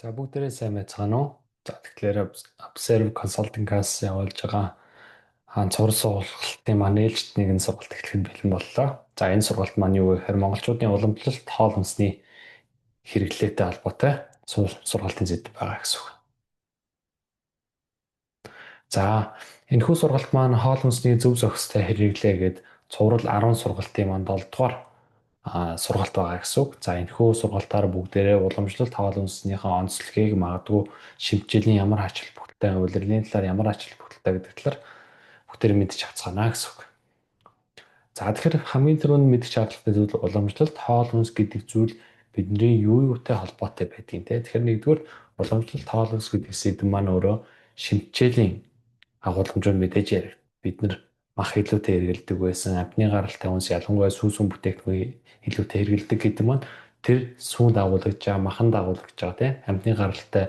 За бүгдээрээ сайн байцгаана уу? За тэгэхээр Observe Consulting-аас явуулж байгаа цуврал сургалтын маань ээлжид нэгэн сургалт эхлэхэд бэлэн боллоо. За энэ сургалт маань юу вэ гэхээр монголчуудын уламжлалт хоол хүнсний хэрэглээтэй холбоотой сургалтын зэд байгаа гэсэн үг. За энэхүү сургалт маань хоол хүнсний зөв зохистой хэрэглээ гээд цуврал 10 сургалтын маань 7 дугаар сургалт байгаа гэсэн үг. За энэхүү сургалтаар бүгдээрээ уламжлалт хоол хүнснийхээ онцлогийг магадгүй шимтгийллийн ямар ач холбогдолтой, улирлын талаар ямар ач холбогдолтой гэдэг талаар бүгдээрээ мэдчих авцгаана гэсэн үг. За тэгэхээр хамгийн түрүүнд мэдчих шаардлагатай зүйл уламжлалт хоол хүнс гэдэг зүйл бидний юу юутай холбоотой байдгийг те. Тэгэхээр нэгдүгээр уламжлалт хоол хүнс гэдэг сэдв маань өөрөө шимтгийллийн агуулмжууд мэдээж ярив. Бид нар мах илүүтэй хэрэгэлдэг байсан, амтны гаралтай хүнс ялангуяа сүүсүн бүтээгдэхүүн илүүтэй хэрэгэлдэг гэдэг маань тэр сүүнд агуулгаж байгаа, маханд агуулгаж байгаа тийм амтны гаралтай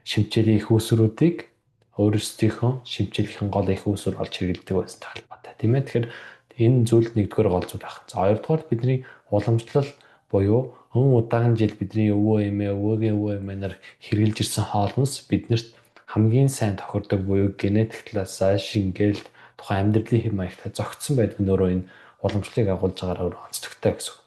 шимтгийллийн их үүсвэрүүдийг өөрсдийнхөө шимтгийллийн гол их үүсвэр олж хэрэгэлдэг байсан талбартай тийм ээ. Тэгэхээр энэ зүйл нэгдүгээр гол зүйл байна. За хоёрдугаар бидний уламжлал буюу удаагийн жил бидний өвөө эмээ, өвөөгийн өвөө эмээнээр хэрэгжилж ирсэн хоол хүнс биднэрт хамгийн сайн тохирдог буюу генетик талаасаа шингээл тухайн амьдралын хэв маягтай зохицсон байдаг нь өөрөө энэ уламжлалыг агуулж байгаагаар өөрөө онцлогтой гэсэн үг.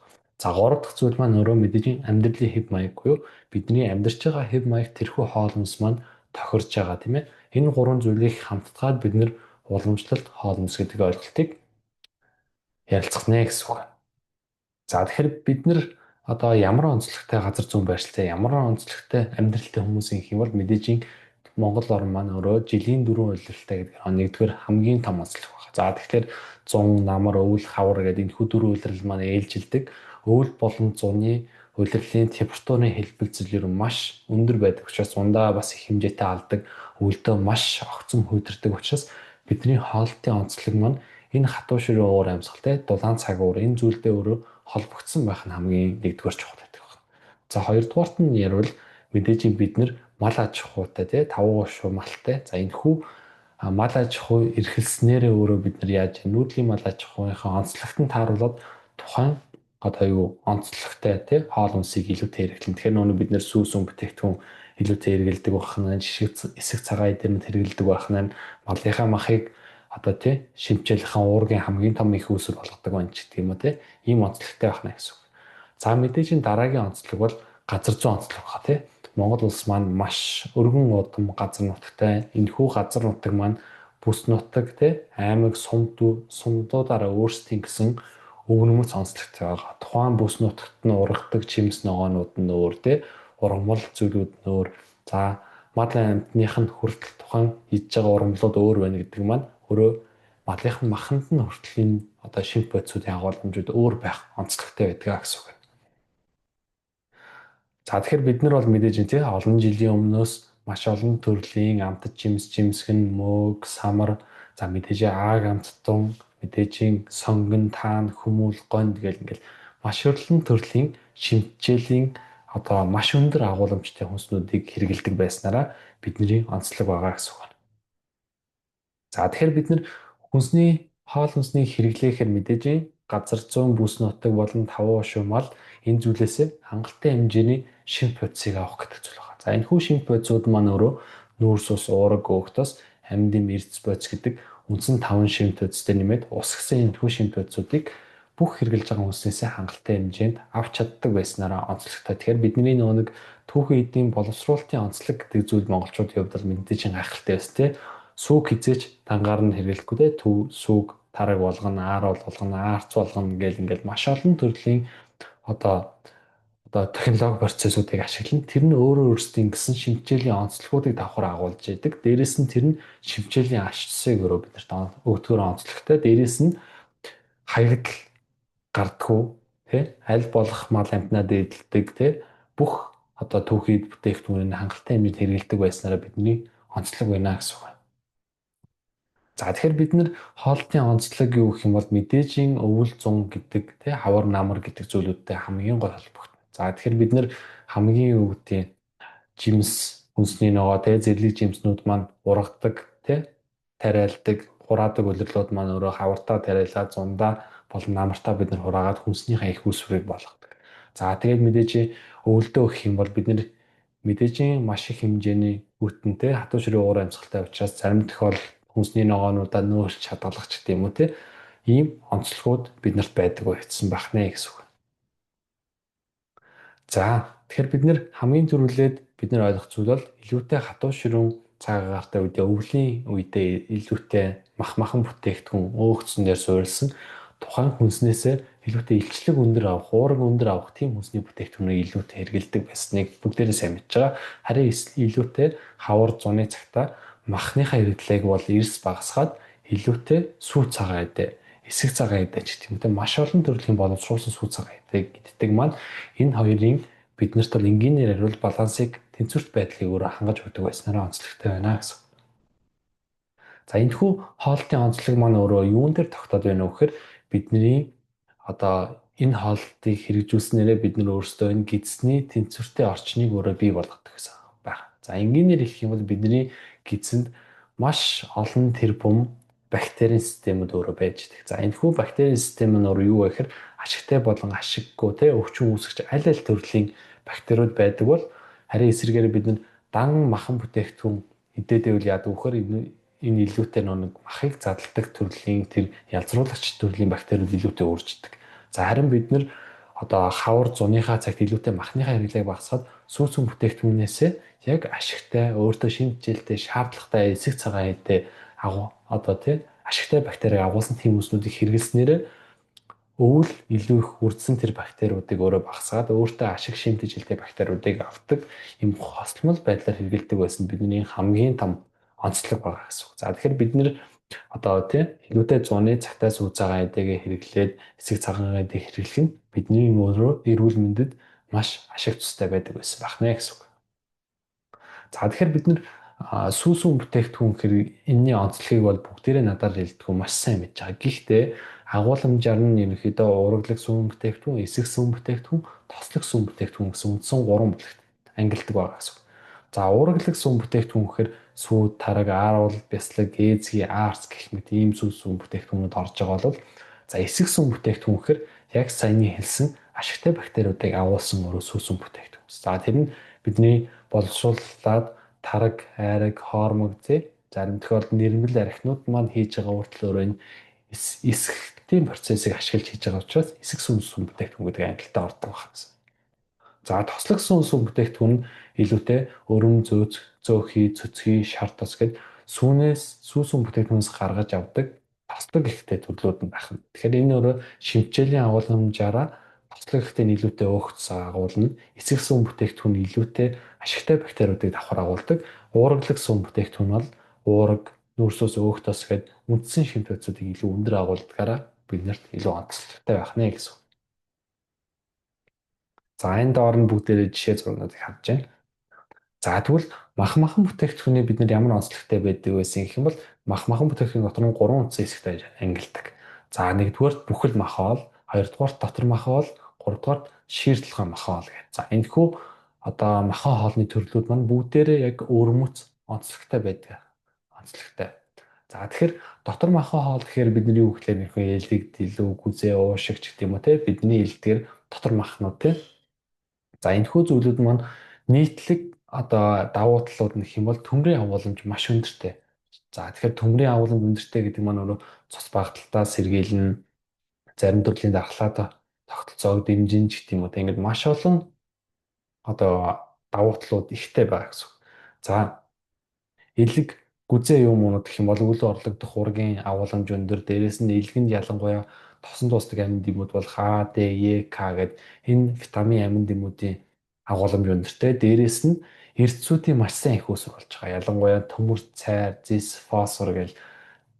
За гурав дахь зүйл маань өөрөө мэдээж амьдралын хэв маяг буюу бидний амьдарч байгаа хэв маяг тэрхүү хоол хүнс маань тохирж байгаа тийм ээ. Энэ гурван зүйлийг хамтдаад бид нэр уламжлалт хоол хүнс гэдэг ойлголтыг ярилцах нэ гэсэн үг. За тэгэхээр бид нэр одоо ямар онцлогтой газар зүүн байршилтай, ямар онцлогтой амьдралтай хүмүүс юм бол мэдээж Монгол орн маань өөрөө жилийн 4 улиралтай гэдэг нэгдүгээр хамгийн том онцлог байна. За тэгэхээр 100, намар, өвөл, хавар гэдэг энэ 4 улирал маань ээлжилдэг. Өвөл болон зуны улирлын температурын хэлбэлзэл ер нь маш өндөр байдаг учраас ундаа бас их хэмжээтэй алдаг, өвөлдөө маш огцом хөдөрдөг учраас бидний хоолтын онцлог маань энэ хатуу ширээ уур амьсгалтай дулаан цаг уур энэ зүйлдээ өөрөө холбогдсон байх нь хамгийн нэгдүгээр чухал байдаг байна. За хоёрдугаарт нь ярил мэдээж бид нар мал аж ахуйтай тий тавуу шуу малтай. За энэ хүү мал аж ахуй эрхэлснээрээ өөрөө бид нар яаж нүүдлийн мал аж ахуйнхаа онцлогт нь тааруулаад тухайн одоо юу онцлогтой тий хоол хүнсийг илүүтэй хэрэглэн. Тэгэхээр нүүн бид нэр сүүсүн бүтээгдэхүүн илүүтэй хэрэглэдэг байх нь эсэг цагаан эдэмд хэрэглэдэг байх нь малынхаа махыг одоо тий шимтгийлхэн уургийн хамгийн том их үүсвэр болгодог байна ч гэдэг юм уу тий ийм онцлогтой байх нь гэсэн үг. За мэдээж энэ дараагийн онцлог бол газар зүйн онцлог ба тий Монгол улс маань маш өргөн удам газар нутагтай. Энэхүү газар нутаг маань бүс нутаг тий аймаг сумдуудаараа өөрсдийн гэсэн өвгнөмөц онцлогтой байгаа. Тухайн бүс нутагт нь ургадаг чимс ногоонууд нь өөр тий ургамал зүйлүүд нь өөр. За мадлын амтных нь хүртэл тухайн хийж байгаа ургамлууд өөр байна гэдэг маань өөрөө мадлынхан маханд нь хүртэл энэ одоо шимт бодисуудын агуулмжууд өөр байх онцлогтой байдаг гэсэн үг. За тэгэхээр бид нар бол мэдээж тий олон жилийн өмнөөс маш олон төрлийн амтд жимсгэн, мөөг, самар, за мэдээж ааг амттун, мэдээж сонгон, таан, хүмүүл, гонд гэл ингээл маш олон төрлийн шимтгийллийн одоо маш өндөр агуулмжтай хүнснүүдийг хэрэгэлдэг байснараа бидний онцлог байгаа гэсэн үг. За тэгэхээр бид нар хоол хүнсний хэрэглээхээр мэдээж газар зүүн бүс нутаг болон тавуу шуу мал энэ зүйлээс хангалттай хэмжээний шимт бодисыг авах гэдэг зүйл байна. За энэ хүү шимт бодисууд маань өөрөө нүүрс ус уураг өөхтөөс амьдын эрдэс бодис гэдэг үндсэн 5 шимт бодистой нэмээд ус гэсэн энэ хүү шимт бодисуудыг бүх хэрэгжилж байгаа хүнснээсээ хангалттай хэмжээнд авч чаддаг байснараа онцлогтой. Тэгэхээр бидний нэг түүхэн эдийн боловсруулалтын онцлог гэдэг зүйл монголчуудын хувьд бол мэдээж гайхалтай байс тий. Сүүг хизээч дангаар нь хэрэглэхгүй тий. Сүүг тараг болгоно, аар болгоно, аарц болгоно гэл ингээл маш олон төрлийн одоо технологи процессуудыг ашиглан тэр нь өөрсдийн гэсэн шимтгийллийн онцлогуудыг давхар агуулж яадаг. Дээрээс нь тэр нь шимтгийллийн ач тусыг өөрөө бидэрт өгдгөр онцлогтой. Дээрээс нь хаягдл гардаггүй тий аль болох мал амтнаад эдэлдэг тий бүх одоо түүхийд бүтээгдэхүүнийг хангалттай хэмжээнд хэрэгэлдэг байснараа бидний онцлог байна гэсэн үг. За тэгэхээр бид нэр хоолтын онцлог юу гэх юм бол мэдээж өвөл зун гэдэг тий хавар намар гэдэг зүйлүүдтэй хамгийн гол холбогдсон. За тэгэхээр бид нэр хамгийн юу гэдэг жимс хүнсний ногоо тий зэрлэг жимснүүд маань ургадаг тий тариалдаг хураадаг улирлууд маань өөрөө хавартаа тариалаад зундаа болон намартаа бид нар хураагаад хүнснийхээ их үүсвэрийг болгодог. За тэгээд мэдээж өвөлдөө гэх юм бол бид нэр мэдээж маш их хэмжээний бүтэнтэй хатуу ширээ уур амьсгалтай учраас зарим тохиолдолд хүнсний ногоонуудаа нөөцлж хадгалах ч гэдэм үү те ийм онцлогуд биднэрт байдаг байсан байх нэ гэсэн үг. За тэгэхээр бид нэр хамгийн түрүүлээд бид нар ойлгох зүйл бол илүүтэй хатуу ширүүн цаг агаартай үедээ өвлийн үедээ илүүтэй махан бүтээгдэхүүн өөгцсөн дээр суурилсан тухайн хүнснээсээ илүүтэй илчлэг өндөр авах, уураг өндөр авах тийм хүнсний бүтээгдэхүүнийг илүүтэй хэрэгэлдэг байсныг бүгдээрээ сайн мэдж байгаа. Харин илүүтэй хавар зуны цагта махныхаа хэрэглээг бол эрс багасгаад илүүтэй сүү цагаан эдэ, эсэг цагаан эдэ ч гэх юм маш олон төрлийн боловсруулсан сүү цагаан эдэ гэддэг маань энэ хоёрын биднэрт бол энгийнээр хариул балансыг тэнцвэрт байдлыг өөрө хангаж өгдөг байснараа онцлогтой байна гэсэн. За энэхүү хоолтын онцлог маань өөрөө юун дээр тогтоод байна вэ гэхээр бидний энэ хоолтыг хэрэгжүүлснээрээ бид нар өөрсдөө энэ гидсний тэнцвэртэй орчныг өөрөө бий болгодог гэсэн байна. За энгийнээр хэлэх юм бол бидний гидсэнд маш олон тэрбум бактерийн системүүд өөрөө байж байгаа. За энэхүү бактерийн систем нь өөрөө юу вэ гэхээр ашигтай болон ашиггүй те өвчин үүсгэж аль төрлийн бактериуд байдаг бол харин эсрэгээр бид нар дан махан бүтээгдэхүүн идээдээ үл яадаг вөхөр энэ илүүтэй нэг махыг задалдаг төрлийн тэр ялзруулагч төрлийн бактериуд илүүтэй үрждэг. За харин бид нар хавар зуныхаа цагт илүүтэй махныхаа хэрэглээг багасгаад сүүцэн бүтээгдэхүүнээсээ яг ашигтай өөртөө шинжлэлтэй шаардлагатай эсэг цагаан эдээ ашигтай бактерийг агуулсан тийм хүнснүүдийг хэрэглэснээр өвөл илүү их үрдсэн тэр бактериудыг өөрөө багасгаад өөртөө ашиг шимтгэлтэй бактериудыг авдаг юм хослмол байдлаар хэрэглэдэг байсан бидний хамгийн том онцлог байгаа гэсэн үг. За тэгэхээр бид нэр илүүтэй зуны цагтаа сүү цагаан эдэгээ хэрэглээд эсэг цагаан эдээ хэрэглэх нь бидний өөрөө эрүүл мэндэд маш ашиг тустай байдаг байсан байх нэ гэсэн үг. За тэгэхээр бид нэр сүүсүүн бүтээгдэхүүн хэрэг энэний онцлогийг бол бүгдээрээ надаар хэлдэг маш сайн мэдж байгаа. Гэхдээ агуулмжаар нь ерөнхийдөө ураглаг сүүн бүтээгдэхүүн, эсэг сүүн бүтээгдэхүүн, тослог сүүн бүтээгдэхүүн гэсэн үндсэн 3 бүлэгт ангилдаг байгаа гэсэн. За ураглаг сүүн бүтээгдэхүүн гэхээр сүү, тараг, ааруул, бяцлаг, ээзги, аарц гэх мэт ийм сүүн бүтээгдэхүүнүүд орж байгаа бол за эсэг сүүн бүтээгдэхүүн гэхээр яг саяны хэлсэн ашигтай бактериудыг агуулсан өөрөө сүүн бүтээгдэхүүн. За тэр нь бидний боловсруулаад тараг, айраг, хоормог зарим тохиолдолд нэрмэл архинууд маань хийж байгаа уртлын өөрөө энэ эсэхтийн процессыг ашиглаж хийж байгаа учраас эсэг сүүн бүтээгдэхүүн гэдэг ангилалтай ордог байна гэсэн. За тослог сүүн бүтээгдэхүүн нь илүүтэй өрөм зөөхий, цөцгий, шар тос гэд сүүн бүтээгдэхүүнээс гаргаж авдаг тослог ихтэй төрлүүд нь байна. Тэгэхээр энэ өөрөө шимтгийллийн агуулмжаараа тослог ихтэй илүүтэй өөгцсөн агуулна. Эсэг сүүн бүтээгдэхүүн илүүтэй ашигтай бактериудыг давхар агуулдаг. Ураглаг сүүн бүтээгдэхүүн бол уураг, нүүрсөөс өөгтос гэд үндсэн шимт бодисуудыг илүү өндөр агуулдгаараа биднэрт илүү онцлогтой байх нэ гэсэн. За энэ доор нь бүгдээрээ жишээ зургуудыг харж байна. За тэгвэл махан бүтээгдэхүүний бид нар ямар онцлогтой байдаг байсан гэх юм бол махан бүтээгдэхүүн дотор нь 3 үндсэн хэсэгт ангилдаг. За нэгдүгээрт бүхэл махаол, хоёрдугаарт дотор махаол, гуравдугаарт шииртлгэн махаол гэх. За энэхүү махан хоолны төрлүүд маань бүгдээрээ яг өөрмөц онцлогтой байдаг. Онцлогтой. За тэгэхээр дотор махан хоол гэхээр бидний юу гэхээр нөхөө элэг, дэлүү, гүзээ, уушиг ч гэдэг юм уу те бидний элдгээр дотор махнууд те. За энэхүү зүйлүүд маань нийтлэг давуу талууд нь гэх юм бол төмрийн агуулмж маш өндөртэй. За тэгэхээр төмрийн агуулмж өндөртэй гэдэг маань өөрөө цус багталтаа сэргийлнэ, зарим төрлийн дархлаа тогтолцоог дэмжин ч гэдэг юм уу те ингээд маш олон давуу талууд ихтэй байгаа гэсэн. За элэг гүзээ юм уу гэх юм бол үл орлогдох ургийн агуулмж өндөр, дээрээс нь элгэнд ялангуяа тосон дуустдаг амин дэмүүд бол Х, Д, Е, К гэд энэ витамин амин дэмүүдийн агуулмж өндөртэй. Дээрээс нь эрдцүүдийн маш сайн их өсөр болж байгаа. Ялангуяа төмөр, цайр, зис, фосфор гэл.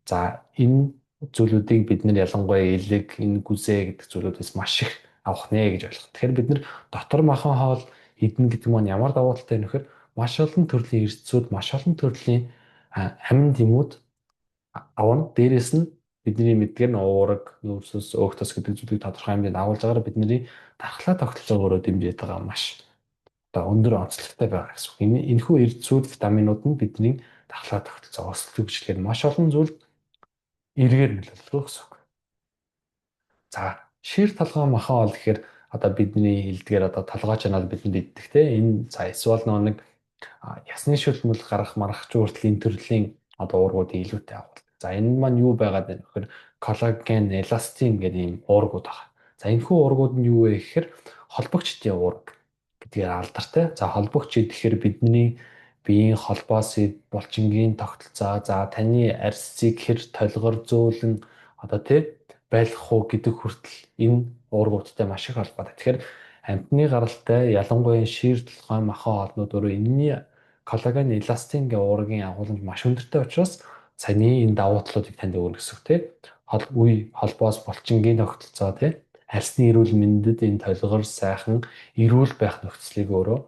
За энэ зүйлүүдийг бид нар ялангуяа элэг, энэ гүзээ гэдэг зүйлүүдээс маш их авах нэ гэж ойлгох. Тэгэхээр бид нар дотор махан хоол идэх гэдэг маань ямар давуу талтай нөхөр маш олон төрлийн эрдцүүд, маш олон төрлийн амин дэмүүд авна. Дээрээс нь бидний мэдгээр нь уураг, нүүрсэс, өөгтос гэдэг зүйлийг тодорхой хэмжээнд агуулж байгаагаар бидний дархлаа тогтолцоог өөрөө дэмжиж байгаа маш өндөр онцлогтой байгаа гэсэн. Энэхүү эрдцүүд, витаминууд нь бидний дархлаа тогтолцоо өсөлтөг бичлэгээр маш олон зүйлд эргээр нөлөөлдөг гэсэн. За шир талгаан махан хоол гэхээр одоо бидний хэлдгээр одоо толгой чанаад бидэнд иддэг те энэ за эсвэл нэг ясны шүлмэл гарах маргах хүртэл энэ төрлийн одоо уургуудын илүүтэй агуулдаг. За энэ маань юу байгаад байна вэ гэхээр коллаген, эластин гэдэг ийм уургууд байна. За энэхүү уургууд нь юу вэ гэхээр холбогчдын уург гэдгээр алдартай. За холбогч гэхээр бидний биеийн холбоос булчингийн тогтолцоо, за таны арьсыг хэр толгор зөөлөн одоо тий байлгах уу гэдэг хүртэл энэ уургуудтай маш их холбоотой. Тэгэхээр амьтны гаралтай ялангуяа шийр толгой махан хоолнууд өөрөө энэний коллаген, эластин гэх уургийн агуулмж маш өндөртэй учраас саяны энэ давуу талуудыг танд өгнө гэсэн үг тий. Холбоос булчингийн тогтолцоо тий арьсны эрүүл мэндэд энэ толгор сайхан эрүүл байх нөхцөлийг өөрөө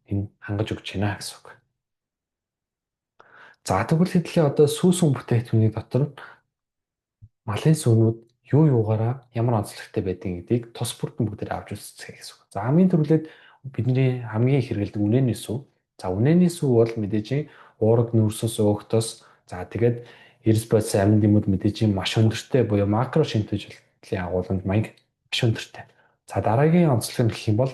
энэ хангаж өгч байна гэсэн үг. За тэгвэл хэдүүлээ одоо сүүсүн бүтээгдэхүүний дотор малын сүүнүүд юу юугаараа ямар онцлогтой байдгийг гэдгийг тус бүрдэн бүгдээр авч үзцгээе гэсэн үг. За хамгийн түрүүлээд бидний хамгийн их хэрэглэдэг үнэний сүү. За үнэний сүү бол мэдээж уураг нүүрсээс өөхтөөс за тэгээд эрс бодис амин дэмүүд мэдээж маш өндөртэй буюу макро шинжлэлийн агуулмж маяг маш өндөртэй. За дараагийн онцлог нь гэх юм бол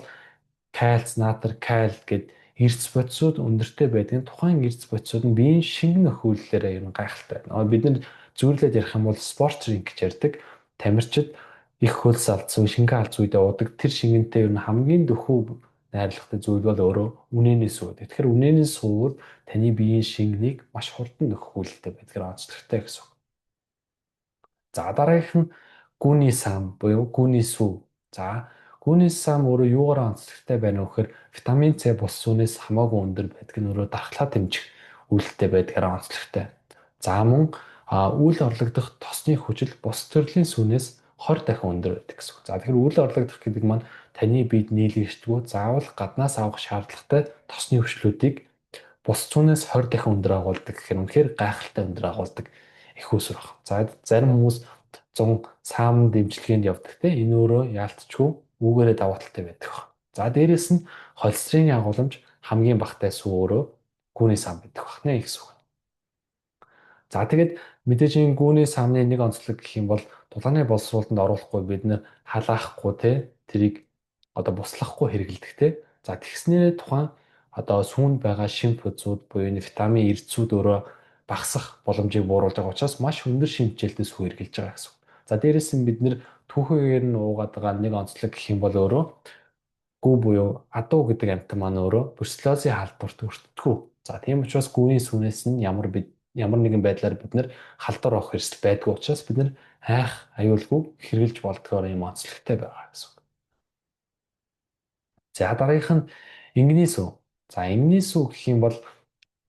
кальц, натр, каль гэд эрс бодисууд өндөртэй байдаг. Тухайн эрс бодисууд нь биеийн шингэн нөхөөллөөр ер нь гайхалтай байна. Бид нар зөвлөд ярих юм бол спорт дринк гэж ярьдаг. Тамирчид их хөлс алдсан, шингэн алдсан үедээ уудаг. Тэр шингэнтэй ер нь хамгийн дөхөв найрлагатай зүйл бол өөрөө үнэний сүү. Тэгэхээр үнэний сүүр таны биеийн шингэнийг маш хурдан нөхөөлөлтэй байдгаар онцлогтой гэсэн үг. За дараагийнх нь гүний сам буюу гүний сүү. За гүний сам өөрөө юугаар онцлогтой байна вэ гэхээр витамин С бус сүнээс хамаагүй өндөр байдаг нь өөрөө дархлаа дэмжих үйлдэлтэй байдгаар онцлогтой. За мөн үйл орлогдох тосны хүчил бус төрлийн сүнээс 20 дахин өндөр байдаг гэсэн үг. За тэгэхээр үйл орлогдох гэдэг маань таны биед нийлэгчдгүү заавал гаднаас авах шаардлагатай тосны хүчлүүдийг бус сүнээс 20 дахин өндөр агуулдаг гэхээр үнэхээр гайхалтай өндөр агуулдаг их усүр баг. За зарим хүмүүс 100 саам дэмжлэгэнд явдаг те энэ өөрөө яалтчгүй үүгээрээ давуу талтай байдаг баг. За дээрэс нь холестерины агуулмж хамгийн багатай сүү өөрөө гүний сам байдаг баг нэ гэсэн үг. За тэгээд мэдээж энэ гүний самны нэг онцлог гэх юм бол дулааны боловсруулалтанд оруулахгүй бид нэр халаахгүй те тэрийг одоо буслахгүй хэрэгэлдэг те. За тэгснээр тухайн одоо сүүнд байгаа шимт үзүүд буюу витамин эрдсүүд өөрөө багасах боломжийг бууруулж байгаа учраас маш өндөр шимтгийлэлтэй сүү хэрэгжилж байгаа гэсэн. За дээрэс нь бид нэр түүхийгээр нь уугаад байгаа нэг онцлог гэх юм бол өөрөө гүү буюу адуу гэдэг амьтан маань өөрөө бруцеллозын халдварт өртдөггүй. За тийм учраас гүүний сүнээс нь ямар нэгэн байдлаар бид нэр халдвар авах хэрэгсэл байдгүй учраас бид нэр хайх аюулгүй хэрэгжилж болдгоор юм онцлогтой байгаа гэсэн. За дараагийнх нь ингэний сүү. За ингэний сүү гэх юм бол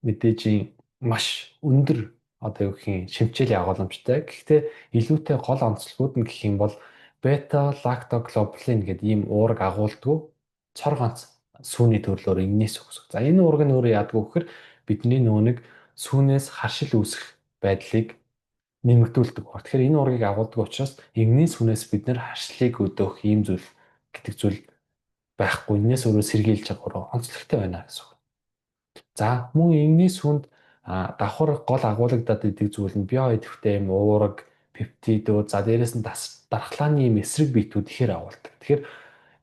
мэдээж маш өндөр одоо юу гэх юм шимтгийллийн агуулмжтай. Гэхдээ илүүтэй гол онцлогуд нь гэх юм бол бета лактоглобулин гэдэг ийм уураг агуулдаг цор ганц сүүний төрлөөр ингэний сүү гэсэн. За энэ уураг нь өөрөө яадаг вэ гэхээр бидний нөгөө нэг сүүнээс харшил үүсэх байдлыг нэмэгдүүлдэг. Тэгэхээр энэ уургийг агуулдаг учраас ингэний сүүнээс бид нэр харшлыг өдөөх ийм зүйл гэдэг зүйл байхгүй. Энээс өөрөө сэргийлж байгаа онцлогтой байна гэсэн. За мөн ингэний сүүнд давхар гол агуулгадаад идэг зүйл нь биоидэвхтэй юм уураг, пептидүүд, за дээрэс нь дархлааны юм эсрэг биетүүд ихээр агуулдаг. Тэгэхээр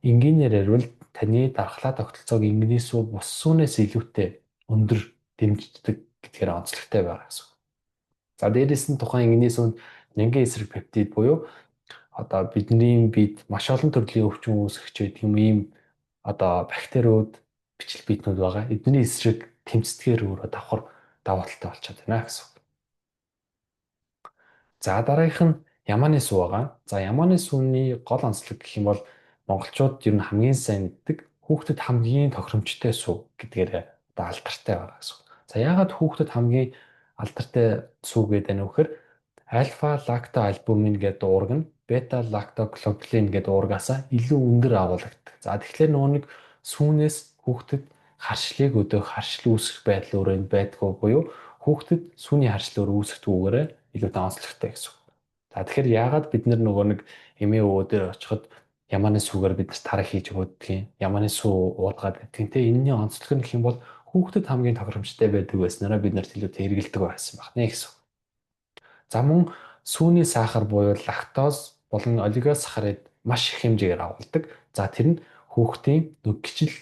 энгийнээр ярил таны дархлаа тогтолцоог ингэний сүү бус сүүнээс илүүтэй өндөр дэмждэг гэдгээр онцлогтой байгаа гэсэн. За дээрэс нь тухайн ингэний сүүнд нянгийн эсрэг пептид буюу одоо бидний биед маш олон төрлийн өвчин үүсгэж байдаг юм ийм одоо бактериуд, бичил биетнүүд байгаа. Эдний эсрэг тэмцдэгээр өөрөө давхар давуу талтай болчиход байна гэсэн. За дараагийнх нь ямааны сүү байгаа. За ямааны сүүний гол онцлог гэх юм бол монголчууд ер нь хамгийн сайн мэддэг хүүхдэд хамгийн тохиромжтой сүү гэдгээр одоо алдартай байгаа гэсэн. За яагаад хүүхдэд хамгийн алдартай сүү гэдэг нь вэ гэхээр альфа лактоальбумин гэдэг уург нь бета лактоглобулин гэдэг уургаасаа илүү өндөр агуулдаг. За тэгэхээр нөгөө нэг сүүнээс хүүхдэд харшлыг өдөөх, харшил үүсэх байдал өөрөө байдгүй буюу хүүхдэд сүүний харшил өөр үүсэхдэггүйгээр илүүтэй онцлогтой гэсэн. За тэгэхээр яагаад бид нөгөө нэг эмээ өвөө дээр очиход ямааны сүүгээр бид тарах хийж өгдөг юм. Ямааны сүү уудгаад гэдэг. Тэ энэний онцлог нь гэх юм бол хүүхдэд хамгийн тохиромжтой байдаг байснараа бид нарт илүүтэй хэрэгэлдэг байсан байна гэсэн. За мөн сүүний сахар буюу лактоз болон олигосахарид маш их хэмжээгээр агуулдаг. За тэр нь хүүхдийн гिचил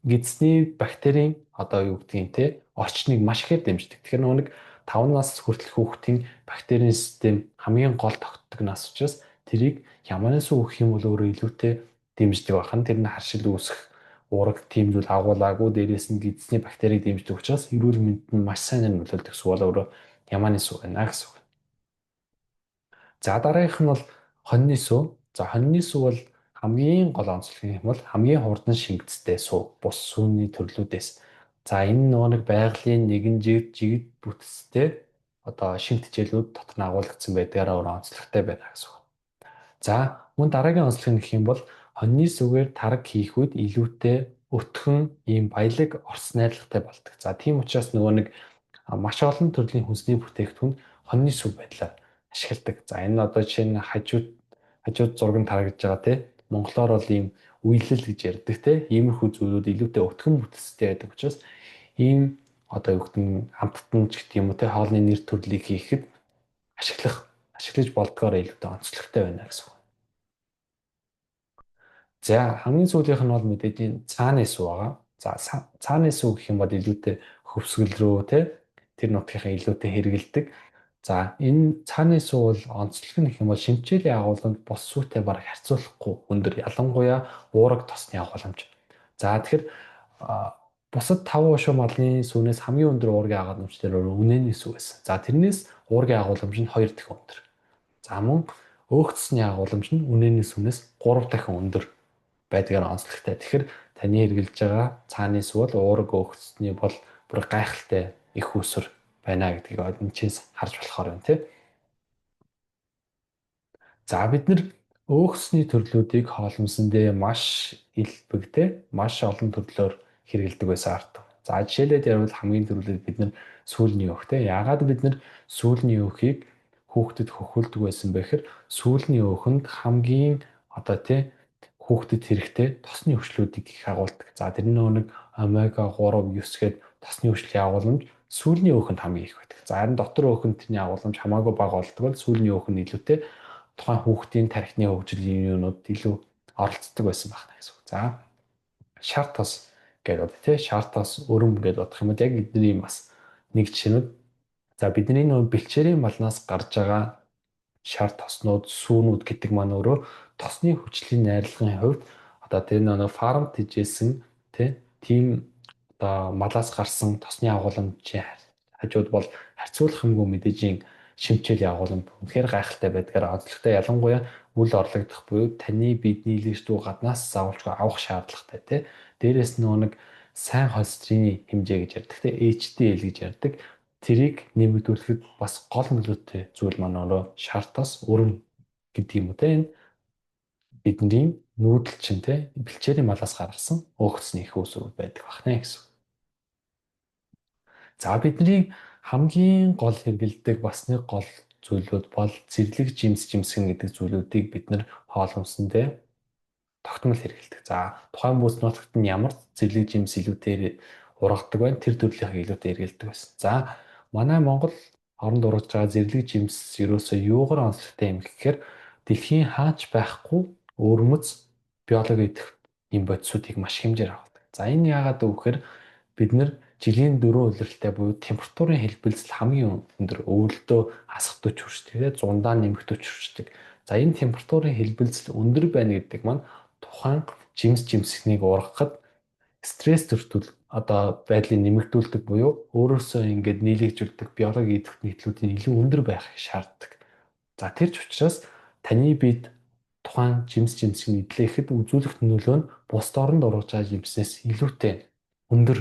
гидсний бактерийн одоо юу гэдгийг те орчныг маш ихээр дэмждэг. Тэгэхээр нэг 5 нас хүртэл хүүхдийн бактерийн систем хамгийн гол тогтдог нас учраас тэрийг яманаас өгөх юм бол өөрөө илүүтэй дэмждэг бахан. Тэр нь харшил үүсэх уураг тийм зүйл агуулаагүй, дээрээс нь гидсний бактерийг дэмждэг учраас эрүүл мэндэд нь маш сайн нөлөөлдөг гэсэн бол өөрөө ямааны сүг байна гэсэн үг. За дараагийнх нь бол хоньны сүв. За хоньны сүв бол хамгийн гол онцлог юм бол хамгийн хурдан шингэцтэй сүв бус сүүний төрлүүдээс. За энэ нэг байгалийн нэгэн жигд бүтцтэй одоо шинэ хичээлүүд дотор нь агуулгдсан байдгаараа өөр онцлогтой байна гэсэн үг. За мөн дараагийн онцлог нь гэх юм бол хоньны сүвээр тараг хийх үед илүүтэй өтгөн ийм баялаг орс найрлагатай болдог. За тийм учраас нэг маш олон төрлийн хүнсний бүтээгдэхүүн хоньны сүв байдлаар ашигладаг. За энэ одоо жишээ нь хажууд зураг нь тарагдж байгаа те. Монголоор бол ийм үйлэл гэж ярьдаг те. Иймэрхүү зүйлүүд илүүтэй өтгөн бүтцтэй байдаг учраас ийм одоо юу гэдэг нь хамттан ч гэдэг юм уу те хоолны нэр төрлийг хийхэд ашиглаж болдгоор илүүтэй онцлогтой байна гэсэн үг. За хамгийн сүүлийнх нь бол мэдээж цааны сүв байгаа. За цааны сүв гэх юм бол илүүтэй хөвсгөл рүү те тэр нутгийнхаа илүүтэй хэрэгэлдэг. За энэ цааны сүв бол онцлог нь гэх юм бол шимтгийллийн агуулганд бос сүвтэй бараг харьцуулахгүй өндөр, ялангуяа уураг тосны агууламж. За тэгэхээр бусад 5 уушуу малны сүвнээс хамгийн өндөр уургийн агууламж дээр үнэний сүв байсан. За тэрнээс уургийн агууламж нь 2 дахин өндөр. За мөн өөгцсний агууламж нь үнэний сүвнээс 3 дахин өндөр байдгаар онцлогтой. Тэгэхээр таны хэрэгжилж байгаа цааны сүв бол уураг өөгцсний бол бүр гайхалтай их усүр байна гэдгийг эндээс харж болохоор байна тийм. За бид нэр өөгцсний төрлүүдийг хоолмсондөө маш илбэгтэй, маш олон төрлөөр хэрэгэлдэг байсан арт. За жишээлээд ярил хамгийн түрүүлээд бид нэр сүүлний өөх тийм. Яагаад бид нэр сүүлний өөхийг хүүхдэд хөхүүлдэг байсан бэ гэхээр сүүлний өөхөнд хамгийн одоо тийм хүүхдэд хэрэгтэй тосны хүчлүүдийг их агуулдаг. За тэр нэг омега 3, 9 гээд тосны хүчлийн агууламж сүүлний өөхөнд хамгийн их байдаг. За харин дотор өөхөнд тэрний агууламж хамаагүй бага болдог бол сүүлний өөхөнд илүүтэй тухайн хүүхдийн тархины хөгжлийн юунууд илүү оролцдог байсан байна гэсэн үг. За шар тос гэдэг тийм шар тос өрөм гэдээ бодох юм бол яг бидний бас нэг жишээнүүд. За бидний нөө бэлчээрийн малнаас гарч байгаа шар тоснууд, сүүнүүд гэдэг маань өөрөө тосны хүчлийн найрлагын хувьд одоо тэр нэг фарм тэжээсэн тийм одоо малаас гарсан тосны агууламжийн хажууд бол харьцуулах юмгүй мэдээжийн шимтгийллийн агуулмж үнэхээр гайхалтай байдгаар онцлогтой. Ялангуяа үл орлогдох буюу таны бидний лэгчдүү гаднаас заавалчгүй авах шаардлагатай тий. Дээрээс нэг сайн холестерины хэмжээ гэж ярьдаг тий. HDL гэж ярьдаг. Тэрийг нэмэгдүүлэхэд бас гол нөлөөтэй зүйл маань өөрөө шар тос өрөм гэдэг юм уу те. Энэ бидний нүүдэлчин те бэлчээрийн малаас гаргасан өөгцсний их усүр байдаг байна гэсэн. За бидний хамгийн гол хэрэгэлдэг бас нэг гол зүйлүүд бол зэрлэг жимсгэн гэдэг зүйлүүдийг бид нэр хоол хүнсэндээ тогтмол хэрэгэлдэг. За тухайн бүс нутагт нь ямар зэрлэг жимс илүүтэй ургадаг байна тэр төрлийнхээ илүүтэй хэрэгэлдэг байсан. За манай Монгол оронд ургаж байгаа зэрлэг жимс ерөөсөө юугаар онцлогтой юм гэхээр дэлхийн хаач байхгүй өвөрмөц биологи идэх юм бодисуудыг маш хэмжээр авдаг. За энэ яагаад вэ гэхээр бид нэр жилийн 4 улиралтай буюу температурын хэлбэлцэл хамгийн өндөр өвөлдөө хасах 40 хүрчдэг, 100-аа нэмэх 40 хүрчдэг. За энэ температурын хэлбэлцэл өндөр байна гэдэг маань тухайн жимсгнийг ургахад стресс төртөл одоо байдлыг нэмэгдүүлдэг буюу өөрөөсөө ингээд нийлэгжүүлдэг биологи идэх нийтлүүдийн илүү өндөр байхыг шаарддаг. За тэр ч учраас таны биед тухайн жимсийг эдлэхэд үзүүлэх нөлөө нь бусд оронд ургаж байгаа жимснээс илүүтэй өндөр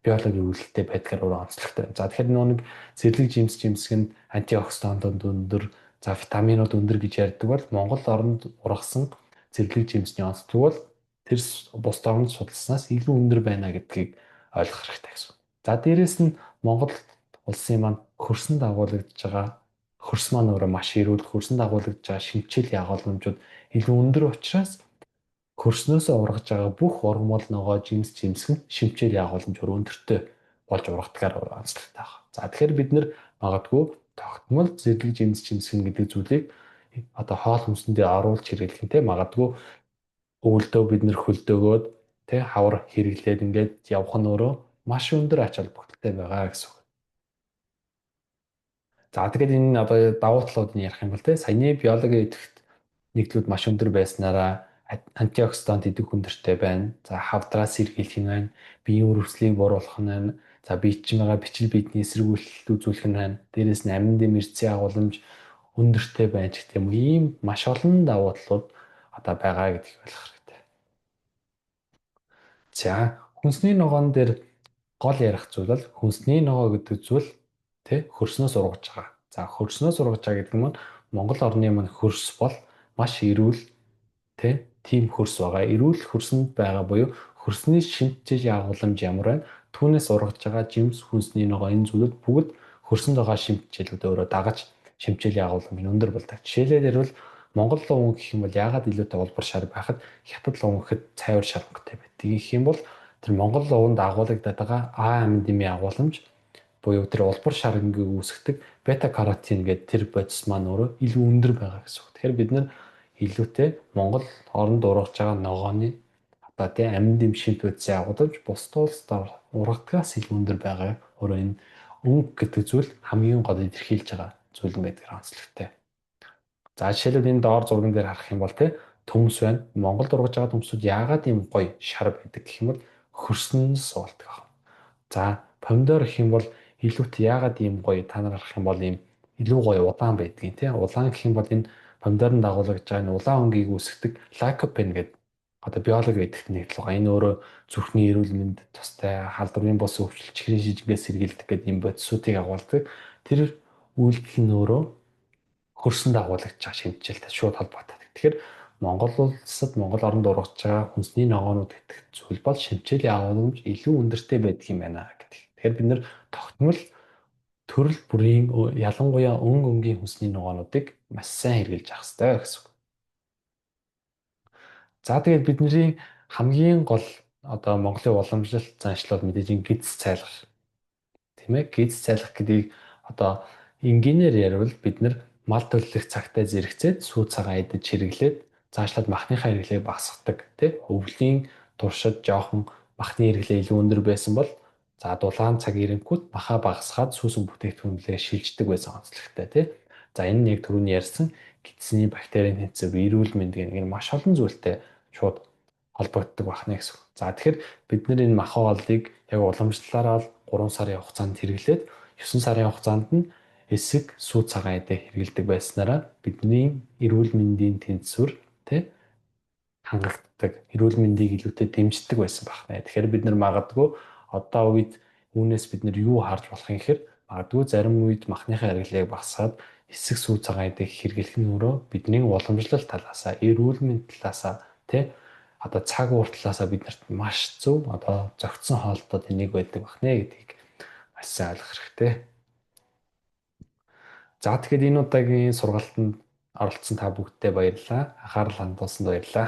биологи үйлдэлтэй байдгаар өөрөө онцлогтой байна. За тэгэхээр нэг зэрлэг жимсгэнд антиоксидантууд өндөр, за витаминууд өндөр гэж ярьдаг бол Монгол оронд ургасан зэрлэг жимсний онцлог бол тэр бусд оронд судалснаас илүү өндөр байна гэдгийг ойлгох хэрэгтэй гэсэн. За дээрэс нь Монгол улсын маань хөрсөнд агуулгадж байгаа хөрс маань өөрөө маш эрүүл, хөрсөнд агуулгадж байгаа шимтгийллийн агуулмжууд илүү өндөр учраас хөрснөөсөө ургаж байгаа бүх ургамал ногоо жимсгэн шимтгийллийн агуулмж өндөртэй болж ургадгаар онцлогтой байна. За тэгэхээр бид нэр магадгүй тогтмол зэрлэг жимсгэн гэдэг зүйлийг одоо хоол хүнсэндээ оруулж хэрэглэх юм те магадгүй өвөлдөө бид нэр хөлдөөгөөд те хавар хэрэглээд ингээд явах нь өөрөө маш өндөр ач холбогдолтой байгаа гэсэн үг. За тэгээд энэ одоо давуу талууд нь ярих юм бол те саяны биологийн идэвхт нийтлүүд маш өндөр байснараа антиоксидант идэх өндөртэй байна. За хавдраас сэргийлэх нь байна. Биеийн үргэлжлэлийг бууруулах нь байна. За биечин байгаа бичил биетний эсэргүүцэл үзүүлэх нь байна. Дээрээс нь амин дэм эрсцийн агуулмж өндөртэй байна гэх юм уу. Ийм маш олон давуу талууд одоо байгаа гэдгийг ойлгох хэрэгтэй. За хүнсний ногоон дээр гол ярих зүйл бол хүнсний ногоо гэдэг зүйл тэ хөрснөөс ургаж байгаа. За хөрснөөс ургаж байгаа гэдэг нь Монгол орны маань хөрс бол маш эрүүл тийм хөрс байгаа. Эрүүл хөрсөнд байгаа буюу хөрсний шимтгий агуулмж ямар байна? Түүнээс ургаж байгаа жимс, хүнсний ногоо энэ зүйлүүд бүгд хөрсөнд байгаа шимтгийлүүд өөрөө дагаж шимтгийлийн агуулмж нь өндөр болдог. Жишээлбэл ярил Монгол луван гэх юм бол яагаад илүүтэй улбар шар байхад хятад луван гэхэд цайвар шаргатай байдаг. Гэх юм бол тэр Монгол луванд агуулгадаад байгаа А амин дэмийн агуулмж буюу тэр улбар шарнгийг үүсгдэг бета каротин гэдэг тэр бодис маань өөрөө илүү өндөр байгаа гэсэн үг. Тэгэхээр бид нар илүүтэй Монгол оронд ургаж байгаа ногооны одоо тийм амин дэм шимт бодисыг агуулж бусад улсад ургадгаас илүү өндөр байгаа. Өөрөө энэ өнгө гэдэг зүйл хамгийн гол илэрхийлж байгаа зүйл юм байдаг онцлогтой. За жишээлбэл энэ доор зурган дээр харах юм бол төмс байна. Монголд ургаж байгаа төмсүүд яагаад ийм гоё шар байдаг гэх юм бол хөрснөөс суулдаг аа. За помидор гэх юм бол илүүт яагаад ийм гоё та нар харах юм бол ийм илүү гоё удаан байдгийг тийм. Улаан гэх юм бол энэ помидорын дагуулж байгаа энэ улаан өнгийг үүсгдэг лайкопен гэдэг одоо биологи эдгэх нэгдэл байгаа. Энэ өөрөө зүрхний эрүүл мэнд тустай халдварын бус өвчлөлт чихрийн шижгээс сэргийлдэг гэдэг юм бодисуудыг агуулдаг. Тэр үйлдэл нь өөрөө хөрсөнд агуулж байгаа шимтгэлтэй шууд холбоотой. Тэгэхээр Монгол улсад Монгол оронд ургаж байгаа хүнсний ногоонууд гэдэг зүйл бол шимтгийлийн агуулмж илүү өндөртэй байдаг юм байна гэдэг. Тэгэхээр бид нэр тогтмол төрөл бүрийн ялангуяа өнгийн хүнсний ногоонуудыг маш сайн хэрэгжилж авах хэрэгтэй гэсэн үг. За тэгээд бидний хамгийн гол одоо Монголын уламжлалт заншлууд мэдээж гидс цайлах тийм ээ гидс цайлах гэдгийг одоо энгийнээр ярил бид нар мал төлөвлөх цагтаа зэрэгцээд сүү цагаан идэж хэрэглээд цаашлаад махныхаа хэрэглээг багасгадаг тийм өвлийн туршид жоохон махны хэрэглээ илүү өндөр байсан бол за дулаан цаг ирэнгүүт маха багасгаад сүүсэн бүтээгдэхүүнлээ шилждэг байсан онцлогтой тийм. За энэ нь яг түрүүний ярьсан гидсний бактерийн тэнцвэр эрүүл мэнд гэх нэг маш олон зүйлтэй шууд холбогддог байна гэсэн. За тэгэхээр бид нэр энэ маха олдыг яг уламжлалаараа 3 сарын хугацаанд хэрэглээд 9 сарын хугацаанд нь эсэг сүү цагаан эдэ хэрэгэлдэг байснараа бидний эрүүл мэндийн тэнцвэр хангагддаг, эрүүл мэндийг илүүтэй дэмждэг байсан байна. Тэгэхээр бид нар магадгүй одоо үед үүнээс бид нар юу харж болох юм гэхээр магадгүй зарим үед махныхаа хэрэглээг багасгаад эсэг сүү цагаан эдэ хэрэглэх нь өөрөө бидний уламжлалт талаасаа, эрүүл мэнд талаасаа одоо цаг уур талаасаа биднэрт маш зөв одоо зохицсон хоолтод энийг байдаг байна гэдгийг маш сайн ойлгох хэрэгтэй. За тэгэхээр энэ удаагийн сургалтанд оролцсон та бүгдтэй баярлалаа. Анхаарал хандуулсанд баярлалаа.